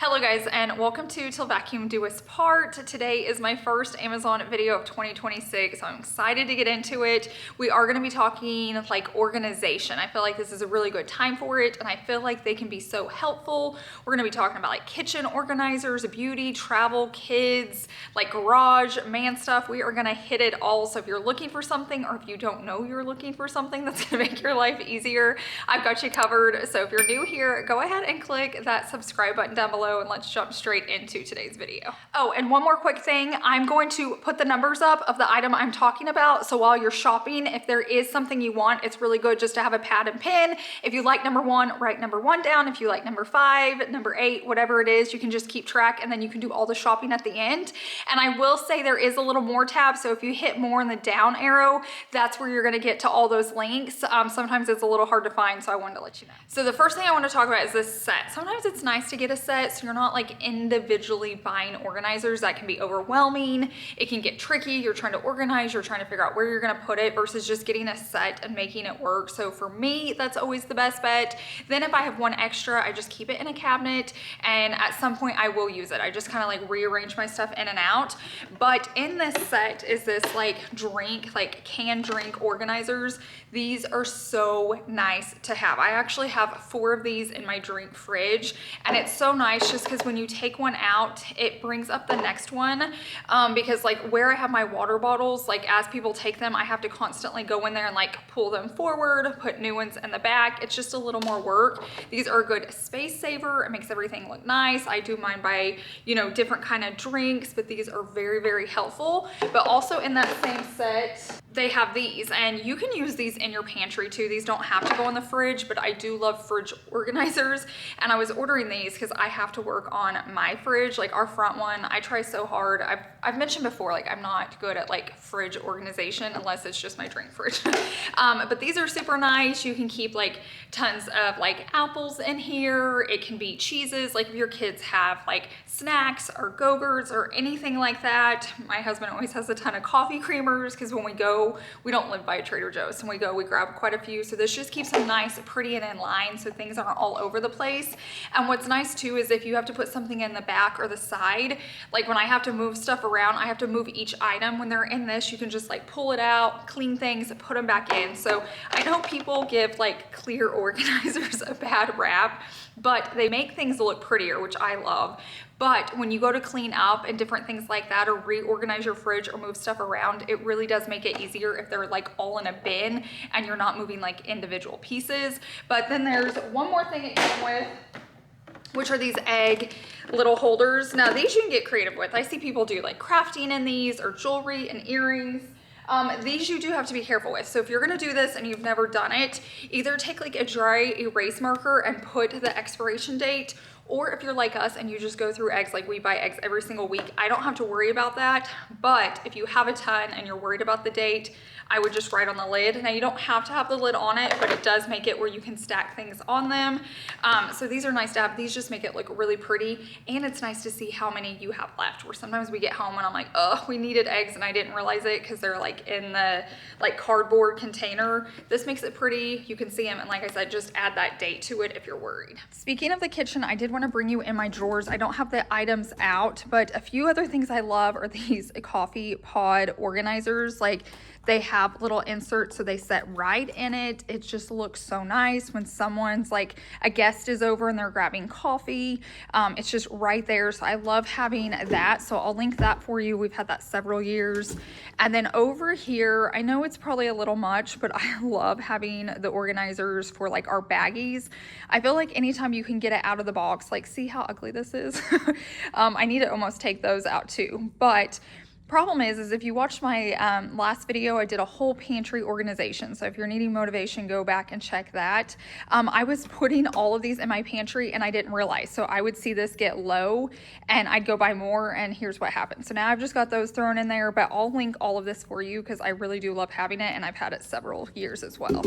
Hello guys, and welcome to Till Vacuum Do Us Part. Today is my first Amazon video of 2026, so I'm excited to get into it. We are going to be talking like organization. I feel like this is a really good time for it, and I feel like they can be so helpful. We're going to be talking about like kitchen organizers, beauty, travel, kids, like garage, man stuff. We are going to hit it all. So if you're looking for something, or if you don't know you're looking for something that's going to make your life easier, I've got you covered. So if you're new here, go ahead and click that subscribe button down below, and let's jump straight into today's video. Oh, and one more quick thing. I'm going to put the numbers up of the item I'm talking about. So while you're shopping, if there is something you want, it's really good just to have a pad and pen. If you like number 1, write number 1 down. If you like number 5, number 8, whatever it is, you can just keep track, and then you can do all the shopping at the end. And I will say there is a little more tab. So if you hit more in the down arrow, that's where you're going to get to all those links. Sometimes it's a little hard to find, so I wanted to let you know. So the first thing I want to talk about is this set. Sometimes it's nice to get a set so you're not like individually buying organizers. That can be overwhelming. It can get tricky. You're trying to organize, you're trying to figure out where you're going to put it versus just getting a set and making it work. So for me, that's always the best bet. Then if I have one extra, I just keep it in a cabinet, and at some point I will use it. I just kind of like rearrange my stuff in and out. But in this set is this like canned drink organizers. These are so nice to have. I actually have 4 of these in my drink fridge, and it's so nice just because when you take one out, it brings up the next one, because like where I have my water bottles, like as people take them, I have to constantly go in there and like pull them forward, put new ones in the back. It's just a little more work. These are a good space saver. It makes everything look nice. I do mine by, you know, different kind of drinks, but these are very, very helpful. But also in that same set, they have these, and you can use these in your pantry too. These don't have to go in the fridge, but I do love fridge organizers, and I was ordering these because I have to work on my fridge, like our front one. I try so hard. I've mentioned before, like I'm not good at like fridge organization unless it's just my drink fridge. But these are super nice. You can keep like tons of like apples in here. It can be cheeses, like if your kids have like snacks or Go-Gurts or anything like that. My husband always has a ton of coffee creamers because when we go, we don't live by a Trader Joe's, and we go, we grab quite a few. So this just keeps them nice, pretty, and in line so things aren't all over the place. And what's nice too is if you have to put something in the back or the side, like when I have to move stuff around, I have to move each item. When they're in this, you can just like pull it out, clean things, put them back in. So I know people give like clear organizers a bad rap, but they make things look prettier, which I love. But when you go to clean up and different things like that, or reorganize your fridge or move stuff around, it really does make it easier if they're like all in a bin and you're not moving like individual pieces. But then there's one more thing it came with, which are these egg little holders. Now these you can get creative with. I see people do like crafting in these, or jewelry and earrings. These you do have to be careful with. So if you're gonna do this and you've never done it, either take like a dry erase marker and put the expiration date, or if you're like us and you just go through eggs, like we buy eggs every single week, I don't have to worry about that. But if you have a ton and you're worried about the date, I would just write on the lid. Now you don't have to have the lid on it, but it does make it where you can stack things on them. So these are nice to have. These just make it look really pretty, and it's nice to see how many you have left, where sometimes we get home and I'm like, oh, we needed eggs and I didn't realize it because they're like in the like cardboard container. This makes it pretty. You can see them, and like I said, just add that date to it if you're worried. Speaking of the kitchen, I did want to bring you in my drawers. I don't have the items out, but a few other things I love are these coffee pod organizers. Like they have little inserts so they set right in it. It just looks so nice when someone's like a guest is over and they're grabbing coffee. It's just right there. So I love having that. So I'll link that for you. We've had that several years. And then over here, I know it's probably a little much, but I love having the organizers for like our baggies. I feel like anytime you can get it out of the box, like see how ugly this is? I need to almost take those out too. But problem is if you watched my last video, I did a whole pantry organization. So if you're needing motivation, go back and check that. I was putting all of these in my pantry and I didn't realize. So I would see this get low and I'd go buy more, and here's what happened. So now I've just got those thrown in there, but I'll link all of this for you because I really do love having it, and I've had it several years as well.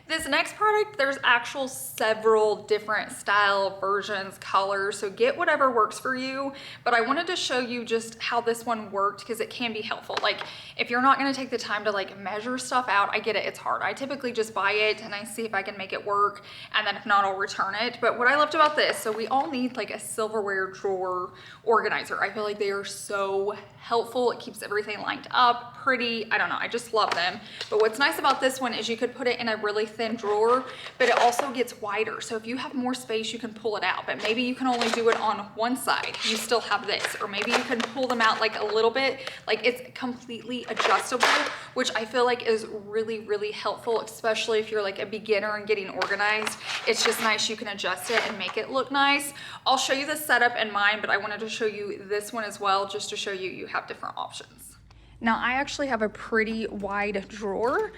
This next product, there's actual several different style versions, colors, so get whatever works for you. But I wanted to show you just how this one worked because it can be helpful. Like if you're not gonna take the time to like measure stuff out, I get it, it's hard. I typically just buy it and I see if I can make it work, and then if not, I'll return it. But what I loved about this, so we all need like a silverware drawer organizer. I feel like they are so helpful. It keeps everything lined up, pretty. I don't know, I just love them. But what's nice about this one is you could put it in a really thin drawer, but it also gets wider. So if you have more space, you can pull it out, but maybe you can only do it on one side. You still have this, or maybe you can pull them out like a little bit. Like it's completely adjustable, which I feel like is really, really helpful, especially if you're like a beginner and getting organized. It's just nice. You can adjust it and make it look nice. I'll show you the setup in mine, but I wanted to show you this one as well, just to show you you have different options. Now I actually have a pretty wide drawer.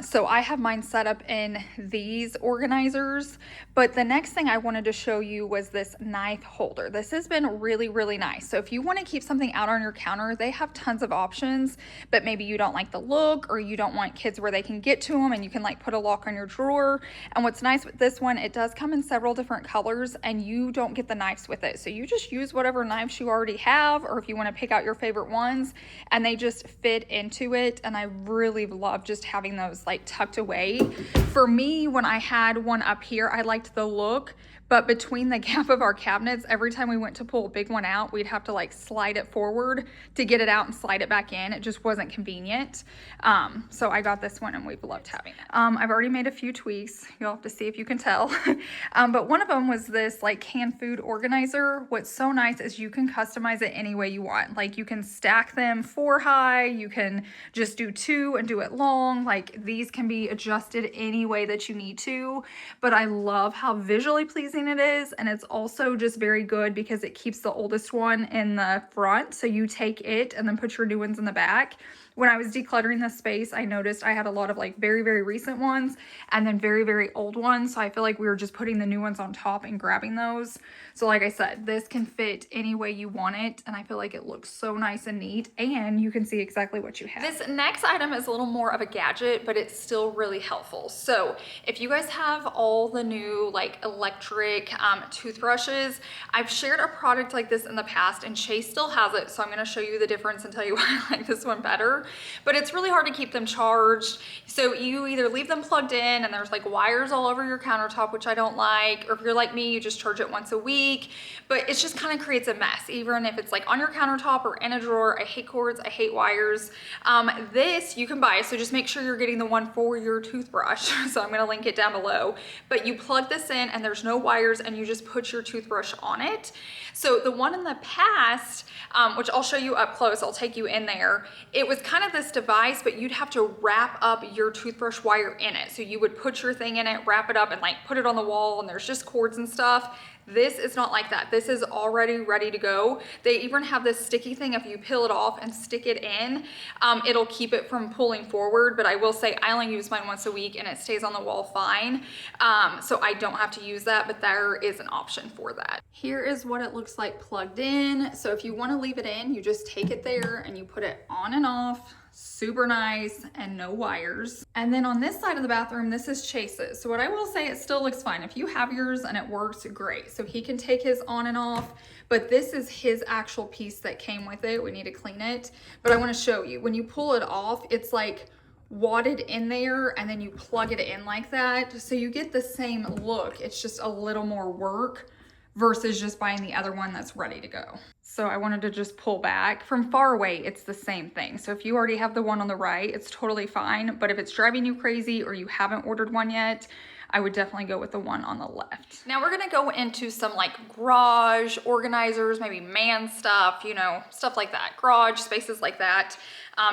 So I have mine set up in these organizers, but the next thing I wanted to show you was this knife holder. This has been really, really nice. So if you want to keep something out on your counter, they have tons of options, but maybe you don't like the look, or you don't want kids where they can get to them and you can like put a lock on your drawer. And what's nice with this one, it does come in several different colors and you don't get the knives with it. So you just use whatever knives you already have, or if you want to pick out your favorite ones, and they just fit into it. And I really love just having those like tucked away. For me, when I had one up here, I liked the look, but between the gap of our cabinets, every time we went to pull a big one out, we'd have to like slide it forward to get it out and slide it back in. It just wasn't convenient. So I got this one and we've loved having it. I've already made a few tweaks. You'll have to see if you can tell. But one of them was this like canned food organizer. What's so nice is you can customize it any way you want. Like you can stack them 4 high, you can just do 2 and do it long. Like these can be adjusted any way that you need to, but I love how visually pleasing it is, and it's also just very good because it keeps the oldest one in the front, so you take it and then put your new ones in the back. When I was decluttering this space, I noticed I had a lot of like very, very recent ones and then very, very old ones. So I feel like we were just putting the new ones on top and grabbing those. So like I said, this can fit any way you want it. And I feel like it looks so nice and neat, and you can see exactly what you have. This next item is a little more of a gadget, but it's still really helpful. So if you guys have all the new like electric toothbrushes, I've shared a product like this in the past and Chase still has it. So I'm going to show you the difference and tell you why I like this one better. But it's really hard to keep them charged. So you either leave them plugged in and there's like wires all over your countertop, which I don't like, or if you're like me, you just charge it once a week, but it just kind of creates a mess, even if it's like on your countertop or in a drawer. I hate cords, I hate wires. This you can buy, so just make sure you're getting the one for your toothbrush. So I'm gonna link it down below, but you plug this in and there's no wires and you just put your toothbrush on it. So the one in the past, which I'll show you up close, I'll take you in there, it was kind of this device, but you'd have to wrap up your toothbrush wire in it. So you would put your thing in it, wrap it up, and like put it on the wall, and there's just cords and stuff. This is not like that. This is already ready to go. They even have this sticky thing. If you peel it off and stick it in, it'll keep it from pulling forward. But I will say I only use mine once a week and it stays on the wall fine. So I don't have to use that, but there is an option for that. Here is what it looks like plugged in. So if you want to leave it in, you just take it there and you put it on and off. Super nice, and no wires. And then on this side of the bathroom, this is Chase's. So what I will say, it still looks fine. If you have yours and it works, great. So he can take his on and off, but this is his actual piece that came with it. We need to clean it, but I want to show you. When you pull it off, it's like wadded in there, and then you plug it in like that. So you get the same look. It's just a little more work versus just buying the other one that's ready to go. So I wanted to just pull back. From far away, it's the same thing. So if you already have the one on the right, it's totally fine. But if it's driving you crazy or you haven't ordered one yet, I would definitely go with the one on the left. Now we're gonna go into some like garage organizers, maybe man stuff, you know, stuff like that. Garage spaces like that.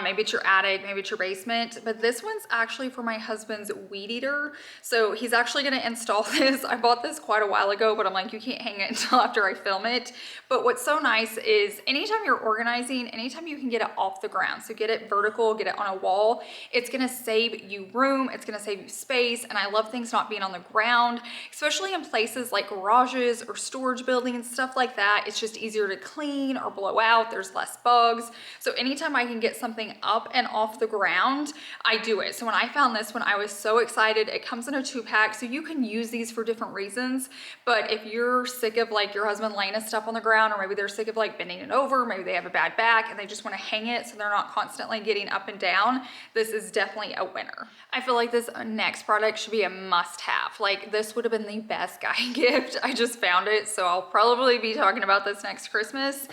Maybe it's your attic, maybe it's your basement, but this one's actually for my husband's weed eater. So he's actually gonna install this. I bought this quite a while ago, but I'm like, you can't hang it until after I film it. But what's so nice is anytime you're organizing, anytime you can get it off the ground, so get it vertical, get it on a wall, it's gonna save you room, it's gonna save you space, and I love things not being on the ground, especially in places like garages or storage buildings, stuff like that. It's just easier to clean or blow out, there's less bugs. So anytime I can get something something up and off the ground, I do it. So when I found this one, I was so excited. It comes in a 2-pack, so you can use these for different reasons. But if you're sick of like your husband laying his stuff on the ground, or maybe they're sick of like bending it over, maybe they have a bad back and they just want to hang it so they're not constantly getting up and down, this is definitely a winner. I feel like this next product should be a must-have. Like, this would have been the best guy gift. I just found it, so I'll probably be talking about this next Christmas.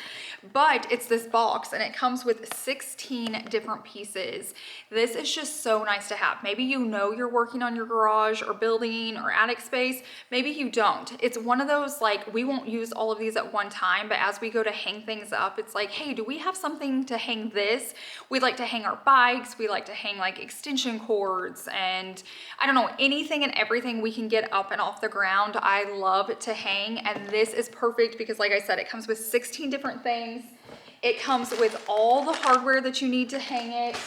But it's this box and it comes with 16 different pieces. This is just so nice to have. Maybe you know you're working on your garage or building or attic space. Maybe you don't. It's one of those, like, we won't use all of these at one time, but as we go to hang things up, it's like, hey, do we have something to hang this? We like to hang our bikes. We like to hang like extension cords and I don't know, anything and everything we can get up and off the ground. I love to hang, and this is perfect because, like I said, it comes with 16 different things. It comes with all the hardware that you need to hang it.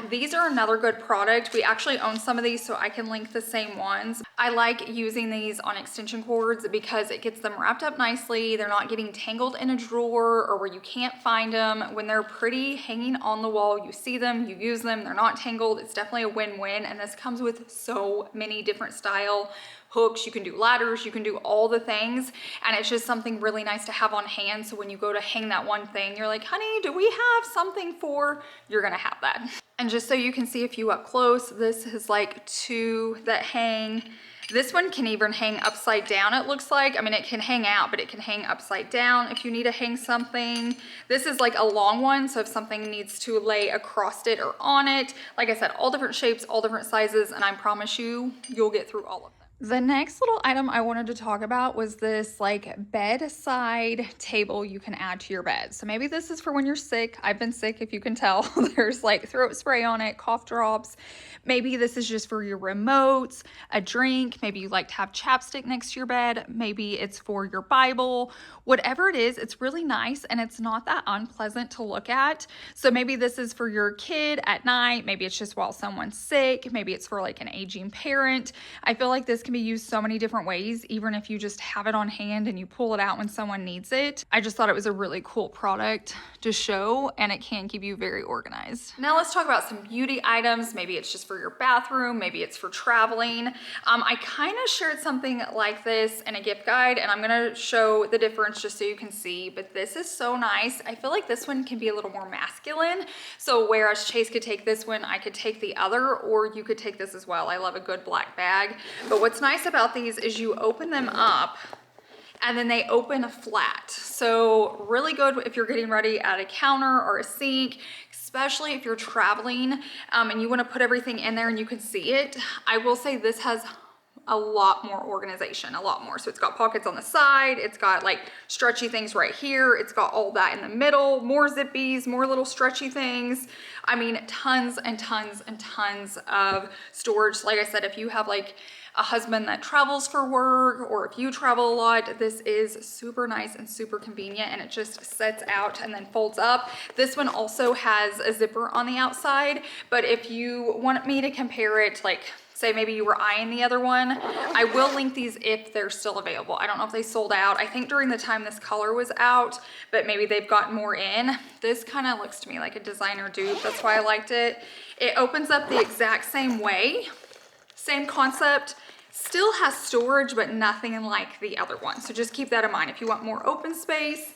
These are another good product. We actually own some of these, so I can link the same ones. I like using these on extension cords because it gets them wrapped up nicely. They're not getting tangled in a drawer or where you can't find them. When they're pretty hanging on the wall, you see them, you use them, they're not tangled. It's definitely a win-win, and this comes with so many different style hooks. You can do ladders, you can do all the things, and it's just something really nice to have on hand. So when you go to hang that one thing, you're like, honey, do we have something for, you're gonna have that. And just so you can see a few up close, this is like 2 that hang. This one can even hang upside down, it looks like. I mean, it can hang out, but it can hang upside down if you need to hang something. This is like a long one, so if something needs to lay across it or on it, like I said, all different shapes, all different sizes, and I promise you, you'll get through all of them. The next little item I wanted to talk about was this like bedside table you can add to your bed. So maybe this is for when you're sick. I've been sick, if you can tell. There's like throat spray on it, cough drops. Maybe this is just for your remotes, a drink. Maybe you like to have chapstick next to your bed. Maybe it's for your Bible. Whatever it is, it's really nice and it's not that unpleasant to look at. So maybe this is for your kid at night. Maybe it's just while someone's sick. Maybe it's for like an aging parent. I feel like this can be used so many different ways, even if you just have it on hand and you pull it out when someone needs it. I just thought it was a really cool product to show, and it can keep you very organized. Now let's talk about some beauty items. Maybe it's just for your bathroom, maybe it's for traveling. I kind of shared something like this in a gift guide, and I'm gonna show the difference just so you can see, but this is so nice. I feel like this one can be a little more masculine. So whereas Chase could take this one, I could take the other, or you could take this as well. I love a good black bag. But what's nice about these is you open them up and then they open flat. So really good if you're getting ready at a counter or a sink, especially if you're traveling and you want to put everything in there and you can see it. I will say this has a lot more organization, a lot more. So it's got pockets on the side, it's got like stretchy things right here, it's got all that in the middle, more zippies, more little stretchy things. I mean, tons and tons and tons of storage. Like I said, if you have like a husband that travels for work, or if you travel a lot, this is super nice and super convenient, and it just sets out and then folds up. This one also has a zipper on the outside, but if you want me to compare it, like say maybe you were eyeing the other one, I will link these if they're still available. I don't know if they sold out. I think during the time this color was out, but maybe they've gotten more in. This kind of looks to me like a designer dupe. That's why I liked it. It opens up the exact same way, same concept. Still has storage, but nothing like the other one. So just keep that in mind. If you want more open space,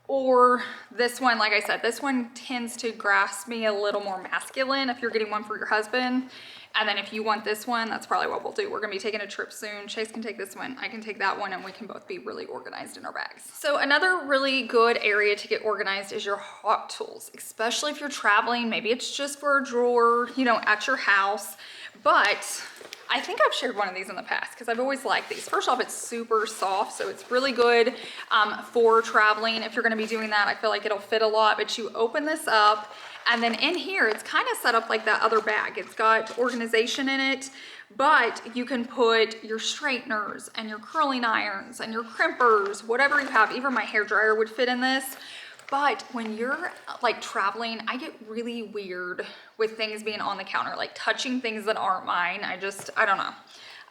or this one, like I said, this one tends to grasp me a little more masculine if you're getting one for your husband. And then if you want this one, that's probably what we'll do. We're gonna be taking a trip soon. Chase can take this one, I can take that one, and we can both be really organized in our bags. So another really good area to get organized is your hot tools, especially if you're traveling. Maybe it's just for a drawer, you know, at your house. But I think I've shared one of these in the past because I've always liked these. First off, it's super soft, so it's really good for traveling. If you're gonna be doing that, I feel like it'll fit a lot, but you open this up, and then in here, it's kind of set up like that other bag. It's got organization in it, but you can put your straighteners and your curling irons and your crimpers, whatever you have. Even my hair dryer would fit in this. But when you're like traveling, I get really weird with things being on the counter, like touching things that aren't mine. I don't know.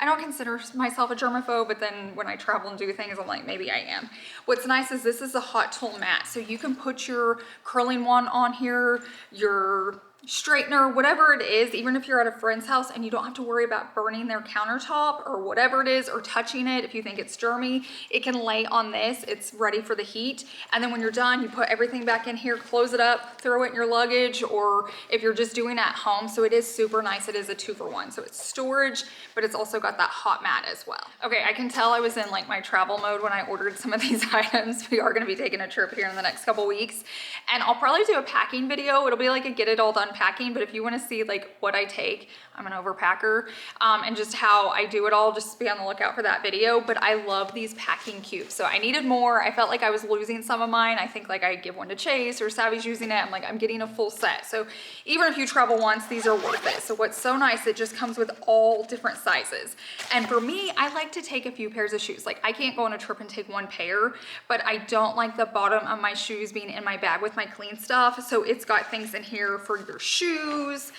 I don't consider myself a germaphobe, but then when I travel and do things, I'm like, maybe I am. What's nice is this is a hot tool mat. So you can put your curling one on here, your straightener, whatever it is, even if you're at a friend's house and you don't have to worry about burning their countertop or whatever it is, or touching it if you think it's germy, it can lay on this. It's ready for the heat. And then when you're done, you put everything back in here, close it up, throw it in your luggage, or if you're just doing it at home. So it is super nice. It is a 2-for-1. So it's storage, but it's also got that hot mat as well. Okay, I can tell I was in like my travel mode when I ordered some of these items. We are gonna be taking a trip here in the next couple weeks, and I'll probably do a packing video. It'll be like a get it all done packing, but if you want to see like what I take, I'm an overpacker, and just how I do it all, just be on the lookout for that video. But I love these packing cubes. So I needed more. I felt like I was losing some of mine. I think like I give one to Chase or Savvy's using it. I'm like, I'm getting a full set. So even if you travel once, these are worth it. So what's so nice, it just comes with all different sizes. And for me, I like to take a few pairs of shoes. Like I can't go on a trip and take one pair, but I don't like the bottom of my shoes being in my bag with my clean stuff. So it's got things in here for your shoes,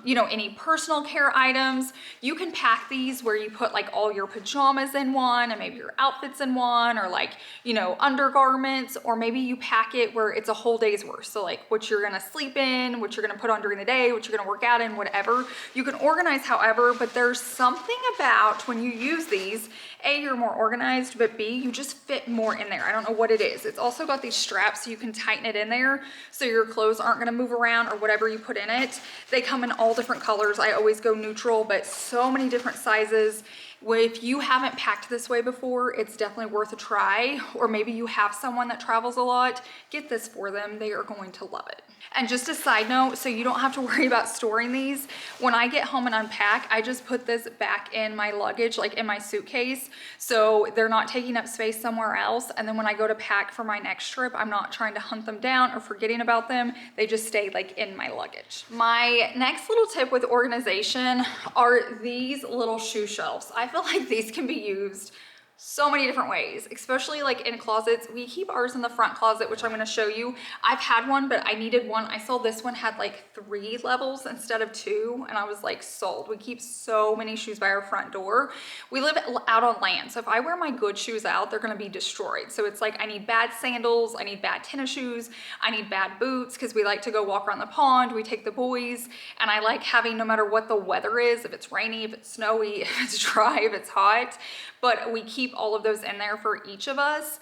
you know, any personal care items. You can pack these where you put like all your pajamas in one and maybe your outfits in one, or like, you know, undergarments, or maybe you pack it where it's a whole day's worth. So like what you're gonna sleep in, what you're gonna put on during the day, what you're gonna work out in, whatever. You can organize however, but there's something about when you use these, A, you're more organized, but B, you just fit more in there. I don't know what it is. It's also got these straps so you can tighten it in there so your clothes aren't gonna move around or whatever you put in it. They come in all different colors. I always go neutral, but so many different sizes. If you haven't packed this way before, it's definitely worth a try. Or maybe you have someone that travels a lot, get this for them. They are going to love it. And just a side note, so you don't have to worry about storing these, when I get home and unpack, I just put this back in my luggage, like in my suitcase, so they're not taking up space somewhere else. And then when I go to pack for my next trip, I'm not trying to hunt them down or forgetting about them. They just stay like in my luggage. My next little tip with organization are these little shoe shelves. I feel like these can be used so many different ways, especially like in closets. We keep ours in the front closet, which I'm going to show you. I've had one, but I needed one. I saw this one had like 3 levels instead of 2, and I was like sold. We keep so many shoes by our front door. We live out on land, so if I wear my good shoes out, they're going to be destroyed. So it's like I need bad sandals, I need bad tennis shoes, I need bad boots, because we like to go walk around the pond. We take the boys, and I like having, no matter what the weather is, if it's rainy, if it's snowy, if it's dry, if it's hot, but we keep all of those in there for each of us,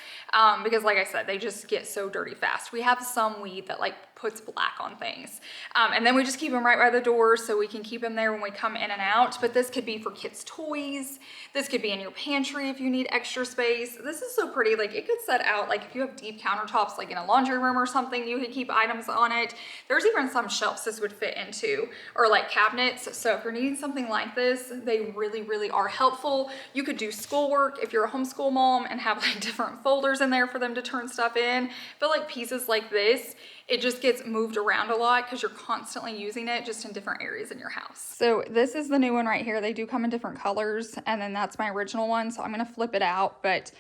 because like I said, they just get so dirty fast. We have some weed that like puts black on things, and then we just keep them right by the door so we can keep them there when we come in and out. But this could be for kids' toys. This could be in your pantry if you need extra space. This is so pretty. Like it could set out, like if you have deep countertops, like in a laundry room or something, you could keep items on it. There's even some shelves this would fit into, or like cabinets. So if you're needing something like this, they really, really are helpful. You could do schoolwork if you're a homeschool mom and have like different folders in there for them to turn stuff in. But like pieces like this, it just gets moved around a lot because you're constantly using it just in different areas in your house. So this is the new one right here. They do come in different colors, and then that's my original one. So I'm gonna flip it out, but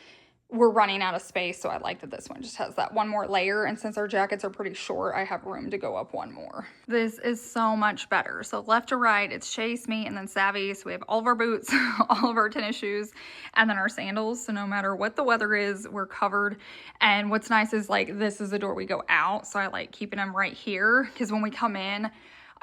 we're running out of space, so I like that this one just has that one more layer, and since our jackets are pretty short, I have room to go up one more. This is so much better. So left to right, it's Chase, me, and then Savvy. So we have all of our boots, all of our tennis shoes, and then our sandals. So no matter what the weather is, we're covered. And what's nice is like this is the door we go out, so I like keeping them right here, because when we come in,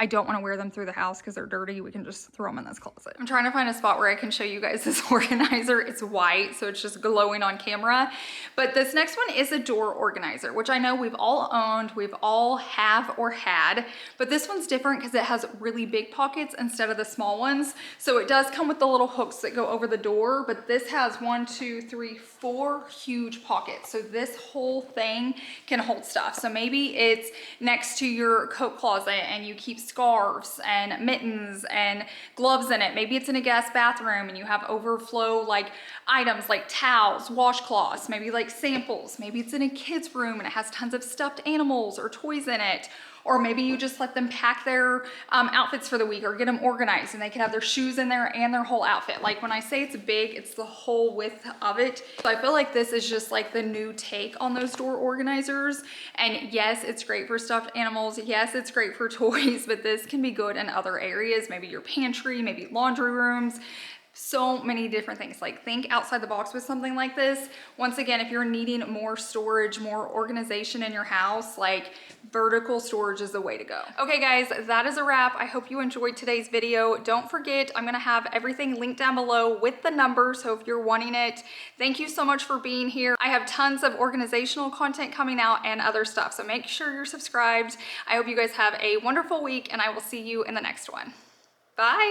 I don't want to wear them through the house because they're dirty. We can just throw them in this closet. I'm trying to find a spot where I can show you guys this organizer. It's white, so it's just glowing on camera. But this next one is a door organizer, which I know we've all owned, we've all have or had, but this one's different because it has really big pockets instead of the small ones. So it does come with the little hooks that go over the door, but this has 1, 2, 3, 4 huge pockets. So this whole thing can hold stuff. So maybe it's next to your coat closet and you keep scarves and mittens and gloves in it. Maybe it's in a guest bathroom and you have overflow like items like towels, washcloths, maybe like samples. Maybe it's in a kid's room and it has tons of stuffed animals or toys in it. Or maybe you just let them pack their outfits for the week or get them organized and they can have their shoes in there and their whole outfit. Like when I say it's big, it's the whole width of it. So I feel like this is just like the new take on those door organizers. And yes, it's great for stuffed animals. Yes, it's great for toys, but this can be good in other areas. Maybe your pantry, maybe laundry rooms. so many different things. Like, think outside the box with something like this. Once again, if you're needing more storage, more organization in your house, like vertical storage is the way to go. Okay guys, that is a wrap. I hope you enjoyed today's video. Don't forget, I'm gonna have everything linked down below with the numbers, so if you're wanting it. Thank you so much for being here. I have tons of organizational content coming out and other stuff, so make sure you're subscribed. I hope you guys have a wonderful week, and I will see you in the next one. Bye.